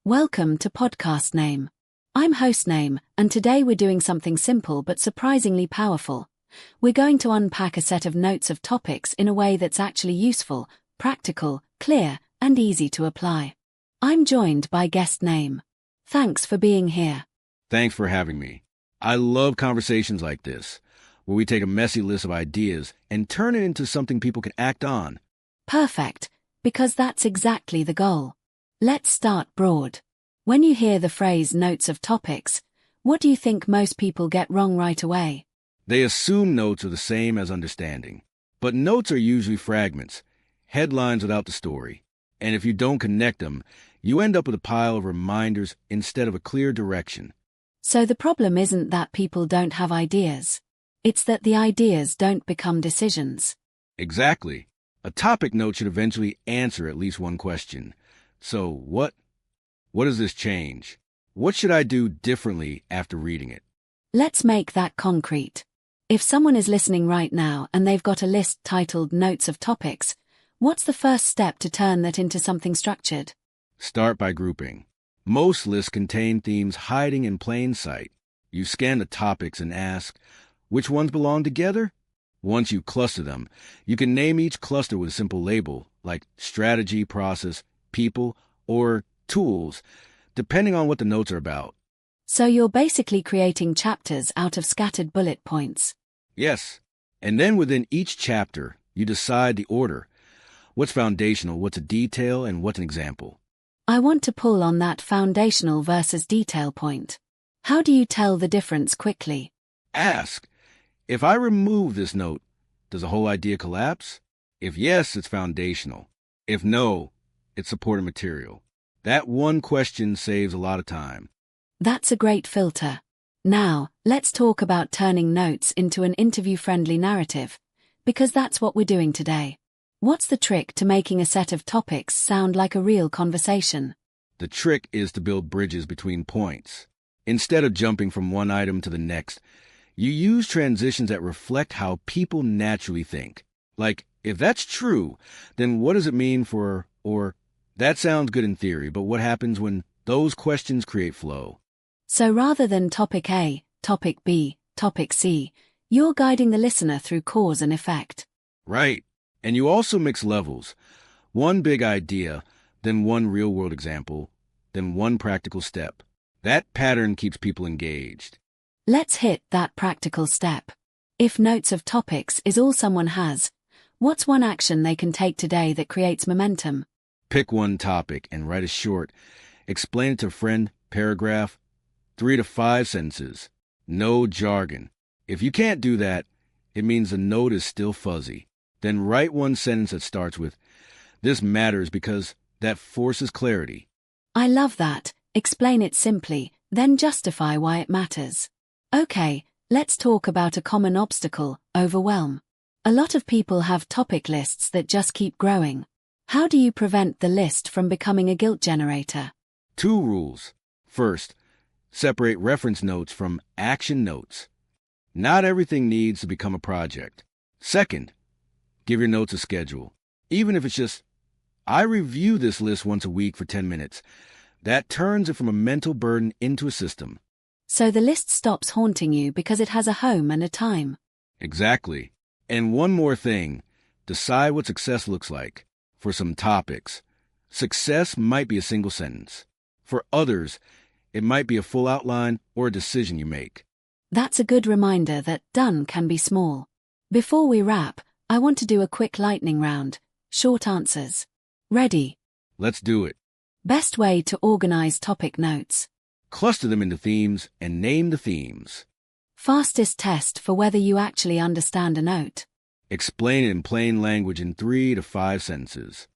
Welcome to Podcast Name. I'm host Name, and today we're doing something simple but surprisingly powerful. We're going to unpack a set of notes of topics in a way that's actually useful, practical, clear, and easy to apply. I'm joined by guest Name. Thanks for being here. Thanks for having me. I love conversations like this, where we take a messy list of ideas and turn it into something people can act on. Perfect, because that's exactly the goal. Let's start broad. When you hear the phrase notes of topics, what do you think most people get wrong right away? They assume notes are the same as understanding. But notes are usually fragments, headlines without the story. And if you don't connect them, you end up with a pile of reminders instead of a clear direction. So the problem isn't that people don't have ideas. It's that the ideas don't become decisions. Exactly. A topic note should eventually answer at least one question. So what does this change? What should I do differently after reading it? Let's make that concrete. If someone is listening right now and they've got a list titled Notes of Topics, what's the first step to turn that into something structured? Start by grouping. Most lists contain themes hiding in plain sight. You scan the topics and ask, which ones belong together? Once you cluster them, you can name each cluster with a simple label, like strategy, process, people, or tools, depending on what the notes are about. So you're basically creating chapters out of scattered bullet points. Yes. And then within each chapter, you decide the order. What's foundational, what's a detail, and what's an example. I want to pull on that foundational versus detail point. How do you tell the difference quickly? Ask, if I remove this note, does the whole idea collapse? If yes, it's foundational. If no, it's supporting material. That one question saves a lot of time. That's a great filter. Now, let's talk about turning notes into an interview-friendly narrative, because that's what we're doing today. What's the trick to making a set of topics sound like a real conversation? The trick is to build bridges between points. Instead of jumping from one item to the next, you use transitions that reflect how people naturally think. Like, if that's true, then what does it mean for, or, that sounds good in theory, but what happens when those questions create flow? So rather than topic A, topic B, topic C, you're guiding the listener through cause and effect. Right. And you also mix levels. One big idea, then one real-world example, then one practical step. That pattern keeps people engaged. Let's hit that practical step. If notes of topics is all someone has, what's one action they can take today that creates momentum? Pick one topic and write a short. Explain it to a friend, paragraph, 3 to 5 sentences. No jargon. If you can't do that, it means the note is still fuzzy. Then write one sentence that starts with, "This matters," because that forces clarity. I love that. Explain it simply, then justify why it matters. Okay, let's talk about a common obstacle, overwhelm. A lot of people have topic lists that just keep growing. How do you prevent the list from becoming a guilt generator? 2 rules. First, separate reference notes from action notes. Not everything needs to become a project. Second, give your notes a schedule. Even if it's just, I review this list once a week for 10 minutes. That turns it from a mental burden into a system. So the list stops haunting you because it has a home and a time. Exactly. And one more thing, decide what success looks like. For some topics, success might be a single sentence. For others, it might be a full outline or a decision you make. That's a good reminder that done can be small. Before we wrap, I want to do a quick lightning round. Short answers. Ready? Let's do it. Best way to organize topic notes. Cluster them into themes and name the themes. Fastest test for whether you actually understand a note. Explain it in plain language in 3 to 5 sentences.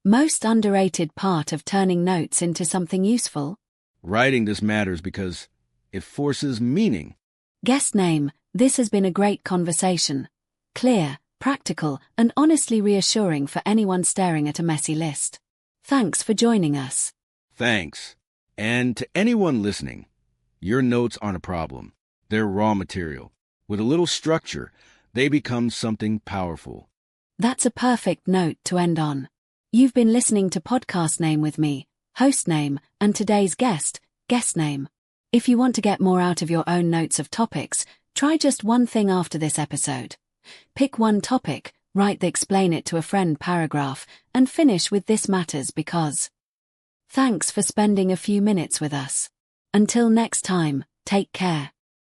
Most underrated part of turning notes into something useful. Writing this matters because it forces meaning. Guest name. This has been a great conversation. Clear, practical, and honestly reassuring for anyone staring at a messy list. Thanks for joining us. Thanks. And to anyone listening, your notes aren't a problem. They're raw material. With a little structure, they become something powerful. That's a perfect note to end on. You've been listening to Podcast Name with me, host name, and today's guest name. If you want to get more out of your own notes of topics, try just one thing after this episode. Pick one topic, write the explain it to a friend paragraph, and finish with this matters because. Thanks for spending a few minutes with us. Until next time, take care.